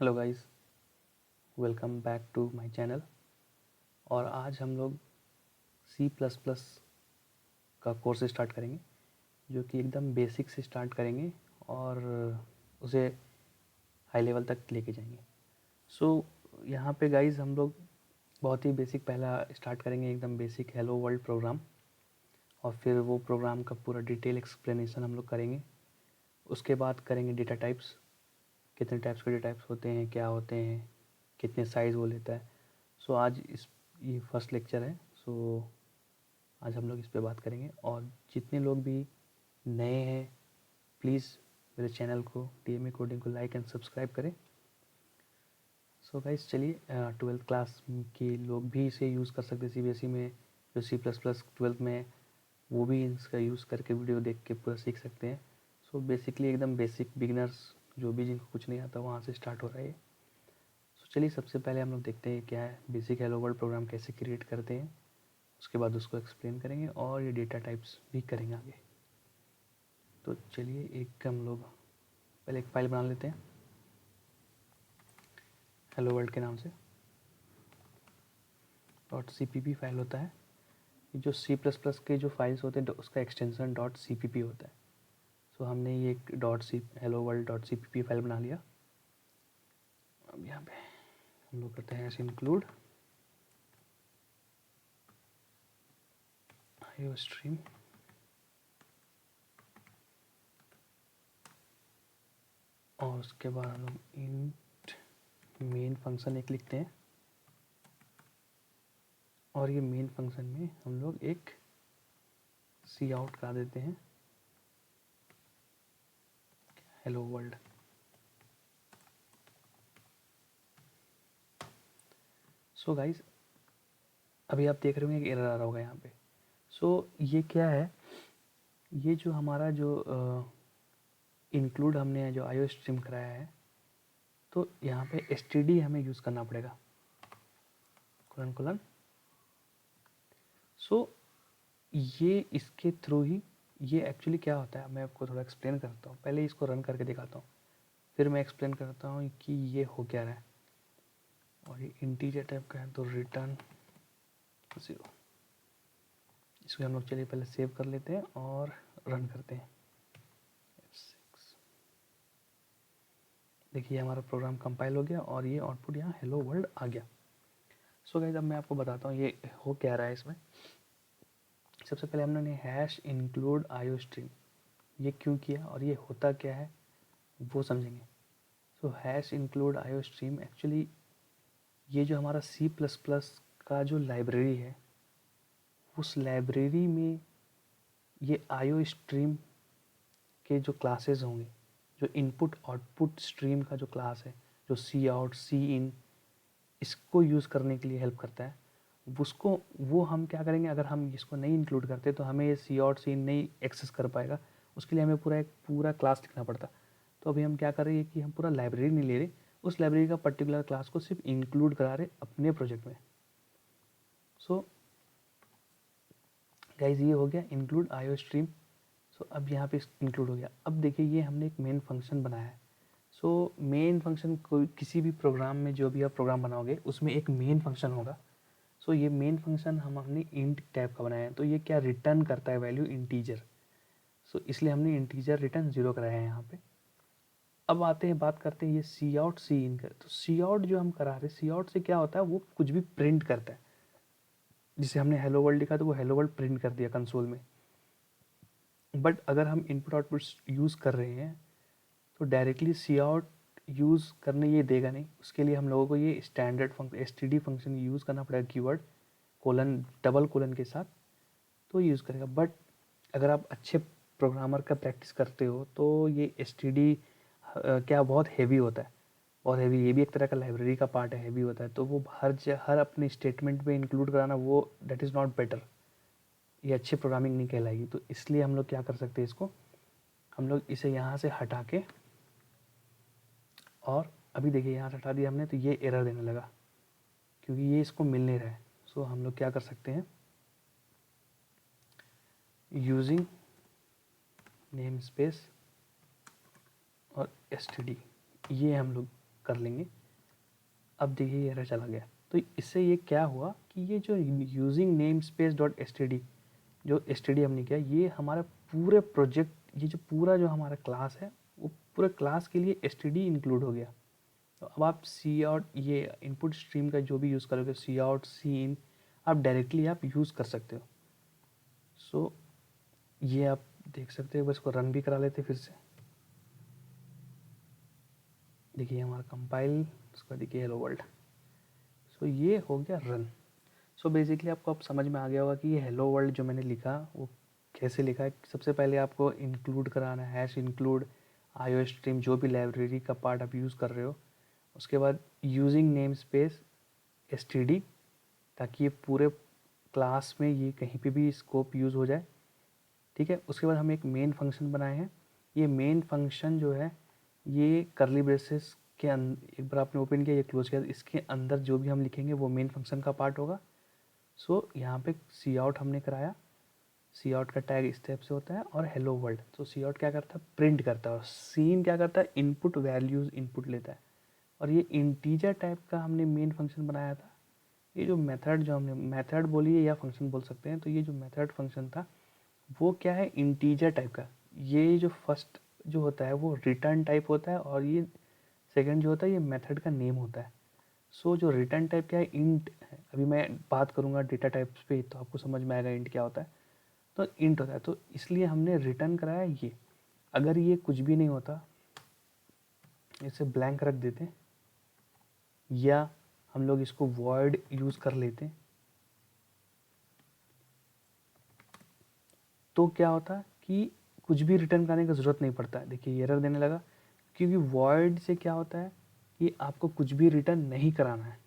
Hello guys, welcome back to my channel. और आज हम लोग C++ का कोर्स स्टार्ट करेंगे, जो कि एकदम बेसिक से स्टार्ट करेंगे और उसे हाई लेवल तक लेके जाएंगे। यहाँ पे गाइस हम लोग बहुत ही बेसिक पहला स्टार्ट करेंगे, एकदम बेसिक हेलो वर्ल्ड प्रोग्राम, और फिर वो प्रोग्राम का पूरा डिटेल एक्सप्लेनेशन हम लोग करेंगे। उसके बाद करेंगे डेटा टाइप्स, कितने टाइप्स के डेटा टाइप्स होते हैं, क्या होते हैं, कितने साइज़ वो लेता है। आज ये फर्स्ट लेक्चर है। आज हम लोग इस पे बात करेंगे। और जितने लोग भी नए हैं, प्लीज़ मेरे चैनल को DMA कोडिंग को लाइक एंड सब्सक्राइब करें। गाइस चलिए, 12th क्लास के लोग भी इसे यूज़ कर सकते हैं। CBSE में जो C++ 12th में, वो भी इसका यूज़ करके वीडियो देख के पूरा सीख सकते हैं। बेसिकली एकदम बेसिक बिगिनर्स, जो भी जिनको कुछ नहीं आता, वहाँ से स्टार्ट हो रहा है। चलिए सबसे पहले हम लोग देखते हैं क्या है बेसिक हेलो वर्ल्ड प्रोग्राम, कैसे क्रिएट करते हैं। उसके बाद उसको एक्सप्लेन करेंगे और ये डेटा टाइप्स भी करेंगे आगे। तो चलिए हम लोग पहले एक फाइल बना लेते हैं हेलो वर्ल्ड के नाम से। .cpp फाइल होता है। ये जो C++ के जो फाइल्स होते हैं तो उसका एक्सटेंशन .cpp होता है। हमने ये एक हेलो वर्ल्ड .cpp फाइल बना लिया। अब यहाँ पे हम लोग करते हैं ऐसे इंक्लूड IOStream, और उसके बाद हम लोग इंट मेन फंक्शन एक लिखते हैं, और ये मेन फंक्शन में हम लोग एक सी आउट करा देते हैं हेलो वर्ल्ड। गाइस, अभी आप देख रहे होंगे कि एरर आ रहा होगा यहाँ पे। ये क्या है, ये जो हमारा जो इंक्लूड हमने जो IOStream कराया है, तो यहाँ पे std हमें यूज़ करना पड़ेगा, कोलन। ये इसके थ्रू ही, ये एक्चुअली क्या होता है मैं आपको थोड़ा एक्सप्लेन करता हूँ। पहले इसको रन करके दिखाता हूँ, फिर मैं एक्सप्लेन करता हूँ कि ये हो क्या रहा है। और ये इंटीजर टाइप का है तो रिटर्न 0। इसको हम लोग चलिए पहले सेव कर लेते हैं और रन करते हैं। F6। देखिए हमारा प्रोग्राम कंपाइल हो गया और ये आउटपुट यहाँ हेलो वर्ल्ड आ गया। गाइस, अब मैं आपको बताता हूँ ये हो क्या रहा है इसमें। सबसे पहले हमने हैश इंक्लूड IOStream ये क्यों किया और ये होता क्या है वो समझेंगे। हैश इंक्लूड IOStream एक्चुअली ये जो हमारा C++ का जो लाइब्रेरी है, उस लाइब्रेरी में ये IOStream के जो क्लासेस होंगे, जो इनपुट आउटपुट स्ट्रीम का जो क्लास है, जो सी आउट सी इन, इसको यूज़ करने के लिए हेल्प करता है। वो हम क्या करेंगे, अगर हम इसको नहीं इंक्लूड करते तो हमें ये सी आउट सी इन नहीं एक्सेस कर पाएगा। उसके लिए हमें एक पूरा क्लास लिखना पड़ता। तो अभी हम क्या कर रहे हैं कि हम पूरा लाइब्रेरी नहीं ले रहे, उस लाइब्रेरी का पर्टिकुलर क्लास को सिर्फ इंक्लूड करा रहे अपने प्रोजेक्ट में। गाइज ये हो गया इंक्लूड IOStream। अब यहाँ पे इंक्लूड हो गया। अब देखिए ये हमने एक मेन फंक्शन बनाया है। मेन फंक्शन कोई किसी भी प्रोग्राम में, जो भी आप प्रोग्राम बनाओगे उसमें एक मेन फंक्शन होगा। ये मेन फंक्शन हमने इंट टाइप का बनाया है। तो ये क्या रिटर्न करता है, वैल्यू इंटीजर। इसलिए हमने इंटीजर रिटर्न 0 कराया है यहाँ पे। अब आते हैं, बात करते हैं ये सी आउट सी इन का। तो सी आउट जो हम करा रहे हैं, सी आउट से क्या होता है, वो कुछ भी प्रिंट करता है। जिसे हमने हेलो वर्ल्ड लिखा तो वो हेलो वर्ल्ड प्रिंट कर दिया कंसोल में। बट अगर हम इनपुट आउटपुट यूज़ कर रहे हैं तो डायरेक्टली सी आउट यूज़ करने ये देगा नहीं। उसके लिए हम लोगों को ये standard function std function use करना पड़ेगा, कीवर्ड कोलन डबल कोलन के साथ, तो यूज़ करेगा। बट अगर आप अच्छे प्रोग्रामर का प्रैक्टिस करते हो तो ये std क्या बहुत हैवी होता है, बहुत हैवी। ये भी एक तरह का लाइब्रेरी का पार्ट है, हैवी होता है। तो वो हर अपने स्टेटमेंट में इंक्लूड कराना, वो दैट इज़ नॉट बेटर। ये अच्छी प्रोग्रामिंग नहीं कहलाएगी। तो इसलिए हम लोग क्या कर सकते हैं, इसको हम लोग इसे यहाँ से हटा के, और अभी देखिए यहाँ से हटा दिया हमने तो ये एरर देने लगा क्योंकि ये इसको मिल नहीं रहा है। हम लोग क्या कर सकते हैं, यूजिंग नेम स्पेस और std, ये हम लोग कर लेंगे। अब देखिए ये एरर चला गया। तो इससे ये क्या हुआ कि ये जो using name space dot std जो std हमने किया, ये हमारा पूरे प्रोजेक्ट, ये जो पूरा जो हमारा क्लास है वो पूरे क्लास के लिए std इंक्लूड हो गया। तो अब आप सी आउट, ये इनपुट स्ट्रीम का जो भी यूज़ करोगे, सी आउट सी इन, आप डायरेक्टली आप यूज़ कर सकते हो। सो ये आप देख सकते हो। बस इसको रन भी करा लेते फिर से। देखिए हमारा कंपाइल, उसका देखिए हेलो वर्ल्ड। सो ये हो गया रन। सो बेसिकली आपको अब समझ में आ गया होगा कि ये हेलो वर्ल्ड जो मैंने लिखा वो कैसे लिखा है। सबसे पहले आपको इंक्लूड कराना है, हैश इंक्लूड आईओ स्ट्रीम, जो भी लाइब्रेरी का पार्ट आप यूज़ कर रहे हो। उसके बाद यूजिंग नेम स्पेस std, ताकि ये पूरे क्लास में ये कहीं पे भी स्कोप यूज़ हो जाए। ठीक है। उसके बाद हम एक मेन फंक्शन बनाए हैं। ये मेन फंक्शन जो है ये करली ब्रेसेस के एक बार आपने ओपन किया, ये क्लोज किया, इसके अंदर जो भी हम लिखेंगे वो मेन फंक्शन का पार्ट होगा। सो यहाँ पे सी आउट हमने कराया। सी आउट का टैग इस टाइप से होता है और हेलो वर्ल्ड। तो सी आउट क्या करता है, प्रिंट करता है, और सीन क्या करता है, इनपुट वैल्यूज़ इनपुट लेता है। और ये इंटीजर टाइप का हमने मेन फंक्शन बनाया था। ये जो मेथड, जो हमने मेथड बोलिए या फंक्शन बोल सकते हैं, तो ये जो मेथड फंक्शन था वो क्या है, इंटीजर टाइप का। ये जो फर्स्ट जो होता है वो रिटर्न टाइप होता है, और ये सेकंड जो होता है ये मेथड का नेम होता है। सो जो रिटर्न टाइप क्या है, इंट है। अभी मैं बात करूँगा डेटा टाइप्स पे तो आपको समझ में आएगा इंट क्या होता है। तो इंट होता है, तो इसलिए हमने रिटर्न कराया ये। अगर ये कुछ भी नहीं होता, इसे ब्लैंक रख देते, या हम लोग इसको वॉइड यूज़ कर लेते, तो क्या होता है कि कुछ भी रिटर्न करने की ज़रूरत नहीं पड़ता है। देखिए एरर देने लगा, क्योंकि वॉइड से क्या होता है कि आपको कुछ भी रिटर्न नहीं कराना है।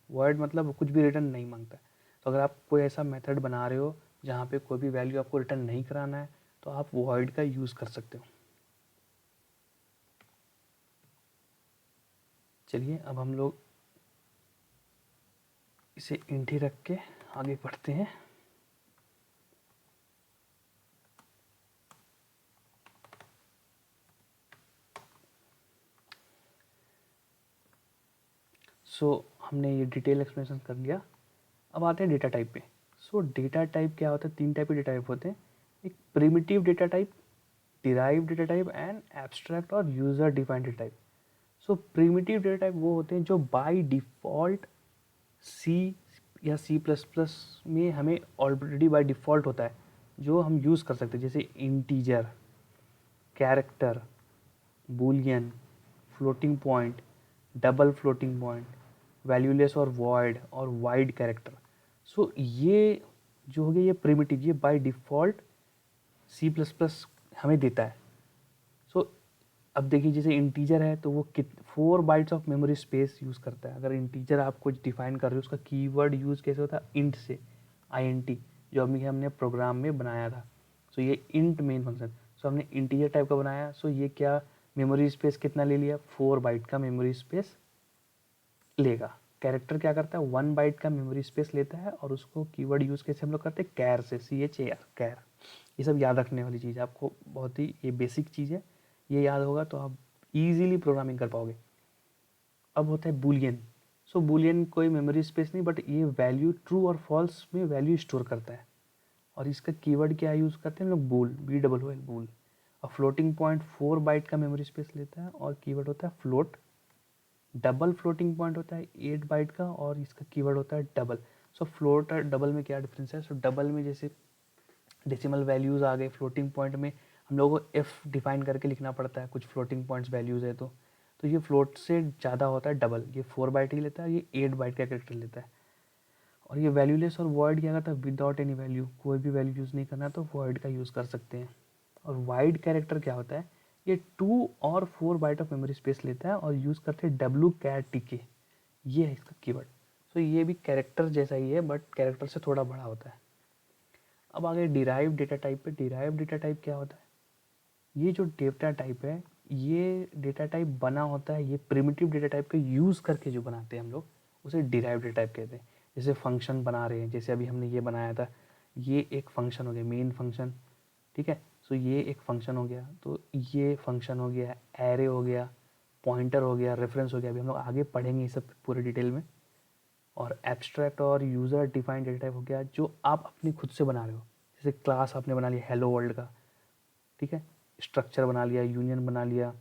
वॉइड मतलब कुछ भी रिटर्न नहीं मांगता है। तो अगर आप कोई ऐसा मेथड बना रहे हो जहाँ पे कोई भी वैल्यू आपको रिटर्न नहीं कराना है, तो आप वॉइड का यूज़ कर सकते हो। चलिए अब हम लोग इसे इंट ही रख के आगे बढ़ते हैं। सो हमने ये डिटेल एक्सप्लेनेशन कर लिया। अब आते हैं डेटा टाइप पे। सो डेटा टाइप क्या होता है, तीन टाइप के डेटा टाइप होते हैं। एक primitive data type, derived data type and abstract और यूज़र डिफाइंड डेटा टाइप। सो प्रिमिटिव डेटा टाइप वो होते हैं जो बाय डिफ़ॉल्ट सी या सी प्लस प्लस में हमें ऑलरेडी बाय डिफ़ॉल्ट होता है, जो हम यूज़ कर सकते हैं, जैसे integer, character, boolean, floating point, double floating point, valueless और वॉइड और वाइड कैरेक्टर। सो ये जो हो गया ये प्रिमिटिव, ये by default C plus plus हमें देता है। सो अब देखिए जैसे इंटीजर है तो वो 4 bytes of memory space use करता है। अगर इंटीजर आप कुछ डिफाइन कर रहे हो, उसका कीवर्ड यूज़ कैसे होता है, इंट से, INT, जो अभी हमने प्रोग्राम में बनाया था। सो ये इंट मेन फंक्शन, सो हमने इंटीजर टाइप का बनाया। सो ये क्या मेमोरी स्पेस कितना ले लिया, 4 बाइट का मेमोरी स्पेस लेगा। कैरेक्टर क्या करता है, 1 बाइट का मेमोरी स्पेस लेता है, और उसको कीवर्ड यूज़ कैसे हम लोग करते हैं, कैर से, CHAR, कैर। ये सब याद रखने वाली चीज़ है, आपको बहुत ही ये बेसिक चीज़ है। ये याद होगा तो आप इजीली प्रोग्रामिंग कर पाओगे। अब होता है बूलियन। सो बूलियन कोई मेमोरी स्पेस नहीं, बट ये वैल्यू ट्रू और फॉल्स में वैल्यू स्टोर करता है। और इसका कीवर्ड क्या यूज़ करते हैं हम लोग, बूल, BOOL, बूल। और फ्लोटिंग पॉइंट 4 बाइट का मेमोरी स्पेस लेता है, और कीवर्ड होता है फ्लोट। डबल फ्लोटिंग पॉइंट होता है 8 बाइट का, और इसका कीवर्ड होता है डबल। सो फ्लोट और डबल में क्या डिफरेंस है, सो डबल में जैसे डेसिमल वैल्यूज़ आ गए, फ्लोटिंग पॉइंट में हम लोगों को एफ डिफाइन करके लिखना पड़ता है, कुछ फ्लोटिंग पॉइंट्स वैल्यूज़ है तो ये फ्लोट से ज़्यादा होता है डबल। ये 4 बाइट ही लेता है, ये 8 बाइट का कैरेक्टर लेता है। और ये वैल्यूलेस और वॉइड क्या करता है, विदाउट एनी वैल्यू, कोई भी वैल्यू यूज़ नहीं करना तो वॉइड का यूज़ कर सकते हैं। और वाइड कैरेक्टर क्या होता है, ये 2 और 4 बाइट ऑफ मेमोरी स्पेस लेता है, और यूज़ करते हैं WCAR-TK। ये है इसका कीवर्ड। सो ये भी कैरेक्टर जैसा ही है, बट कैरेक्टर से थोड़ा बड़ा होता है। अब आगे डिराइव डेटा टाइप पे। डिराइव डेटा टाइप क्या होता है, ये जो डेटा टाइप है, ये डेटा टाइप बना होता है, ये प्रिमिटिव डेटा टाइप का यूज़ करके जो बनाते हैं हम लोग, उसे डिराइव डेटा टाइप कहते हैं। जैसे फंक्शन बना रहे हैं, जैसे अभी हमने ये बनाया था, ये एक फंक्शन हो गया, मेन फंक्शन। ठीक है। सो ये एक फंक्शन हो गया, तो ये फंक्शन हो गया, एरे हो गया, पॉइंटर हो गया, रेफरेंस हो गया, अभी हम लोग आगे पढ़ेंगे ये सब पूरे डिटेल में। और एब्स्ट्रैक्ट और यूज़र डिफाइंड डेटा टाइप हो गया जो आप अपनी खुद से बना रहे हो, जैसे क्लास आपने बना लिया हेलो वर्ल्ड का, ठीक है, स्ट्रक्चर बना लिया, यूनियन बना लिया,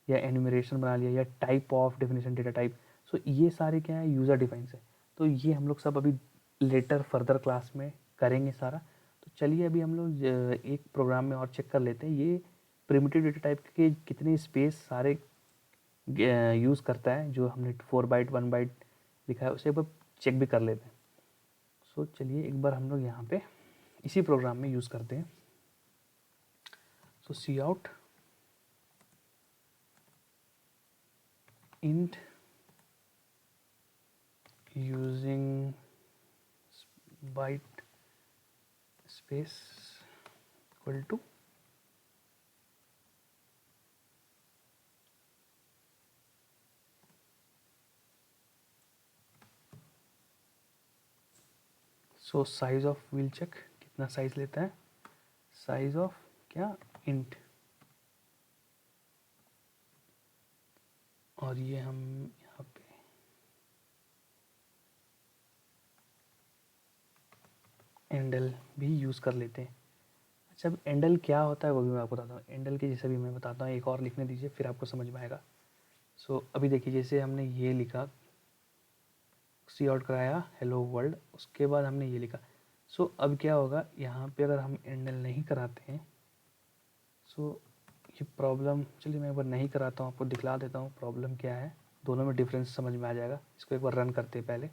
या एन्यूमरेशन बना लिया, या type of definition data type. So ये सारे क्या है, यूज़र डिफाइंस है। तो ये हम लोग सब अभी लेटर फर्दर क्लास में करेंगे सारा। तो चलिए अभी हम लोग एक प्रोग्राम में और चेक कर लेते हैं ये प्रिमिटिव डेटा टाइप के कितने स्पेस सारे यूज़ करता है, जो हमने 4 बाइट 1 बाइट लिखा है उसे एक बार चेक भी कर लेते हैं। सो चलिए एक बार हम लोग यहाँ पे इसी प्रोग्राम में यूज़ करते हैं। So cout int using byte space equal to so size of wheel check कितना साइज लेता है, साइज ऑफ क्या int, और ये हम यहाँ पे एंडल भी यूज़ कर लेते हैं। अच्छा अब एंडल क्या होता है वो भी मैं आपको बताता हूँ। एंडल के जैसे भी मैं बताता हूँ, एक और लिखने दीजिए फिर आपको समझ में आएगा। सो अभी देखिए जैसे हमने ये लिखा, सी आउट कराया हेलो वर्ल्ड, उसके बाद हमने ये लिखा। सो अब क्या होगा यहाँ पे अगर हम एंडल नहीं कराते हैं, सो ये प्रॉब्लम, चलिए मैं एक बार नहीं कराता हूँ, आपको दिखला देता हूँ प्रॉब्लम क्या है, दोनों में डिफरेंस समझ में आ जाएगा। इसको एक बार रन करते हैं पहले।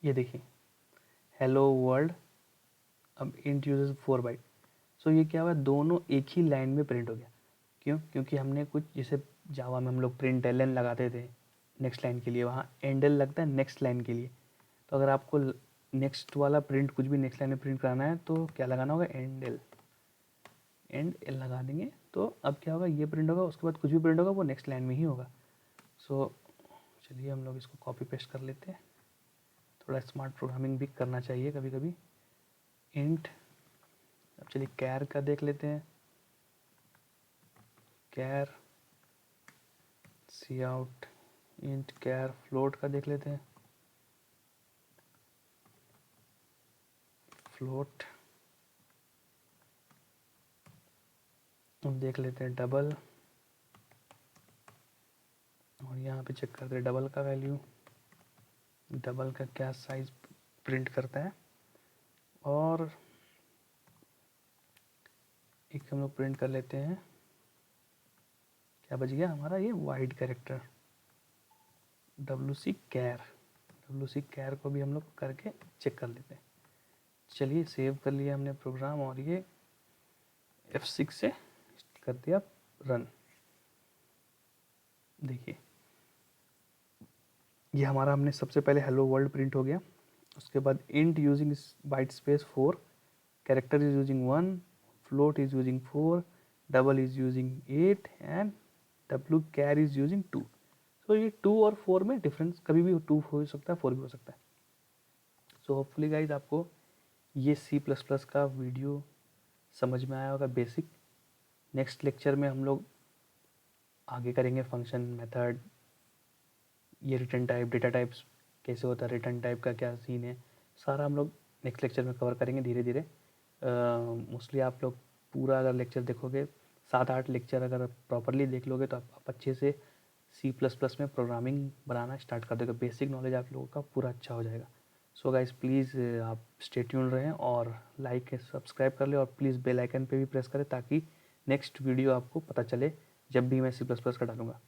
ये देखिए हेलो वर्ल्ड, अब इंट यूजेस 4 बाइट। सो ये क्या हुआ, दोनों एक ही लाइन में प्रिंट हो गया। क्यों? क्योंकि हमने कुछ जैसे जावा में हम लोग प्रिंट एल एन लगाते थे नेक्स्ट लाइन के लिए, वहाँ एंडल लगता है नेक्स्ट लाइन के लिए। तो अगर आपको नेक्स्ट वाला प्रिंट कुछ भी नेक्स्ट लाइन में प्रिंट कराना है तो क्या लगाना होगा, एंडल, एंड एल लगा देंगे। तो अब क्या होगा, ये प्रिंट होगा, उसके बाद कुछ भी प्रिंट होगा वो नेक्स्ट लाइन में ही होगा। सो चलिए हम लोग इसको कॉपी पेस्ट कर लेते हैं, थोड़ा स्मार्ट प्रोग्रामिंग भी करना चाहिए कभी कभी। इंट, अब चलिए कैर का देख लेते हैं, कैर सी आउट इंट कैर फ्लोट का देख लेते हैं, फ्लोट, अब देख लेते हैं डबल, और यहाँ पे चेक करते हैं डबल का वैल्यू, डबल का क्या साइज प्रिंट करता है। और एक हम लोग प्रिंट कर लेते हैं, क्या बच गया हमारा, ये वाइड कैरेक्टर WC कैर, WC कैर को भी हम लोग करके चेक कर लेते हैं। चलिए सेव कर लिया हमने प्रोग्राम, और ये F6 से कर दिया रन। देखिए ये हमारा, हमने सबसे पहले हेलो वर्ल्ड प्रिंट हो गया, उसके बाद int using byte space 4, character is using 1, float is using 4, double is using 8 and W char is using 2। So ये 2 और 4 में डिफरेंस, कभी भी 2 हो सकता है 4 भी हो सकता है। सो होपफुली गाइज आपको ये C++ का वीडियो समझ में आया होगा बेसिक। नेक्स्ट लेक्चर में हम लोग आगे करेंगे फंक्शन, मेथड, ये रिटर्न टाइप, डेटा टाइप्स कैसे होता है, रिटर्न टाइप का क्या सीन है, सारा हम लोग नेक्स्ट लेक्चर में कवर करेंगे धीरे धीरे। मोस्टली आप लोग पूरा अगर लेक्चर देखोगे, 7-8 लेक्चर अगर प्रॉपरली देख लोगे तो आप अच्छे से C++ में प्रोग्रामिंग बनाना स्टार्ट कर दोगे, बेसिक नॉलेज आप लोगों का पूरा अच्छा हो जाएगा। सो गाइस प्लीज़ आप स्टे ट्यून रहें और लाइक सब्सक्राइब कर ले, और प्लीज़ बेल आइकन पे भी प्रेस करें ताकि नेक्स्ट वीडियो आपको पता चले जब भी मैं C++ का डालूंगा।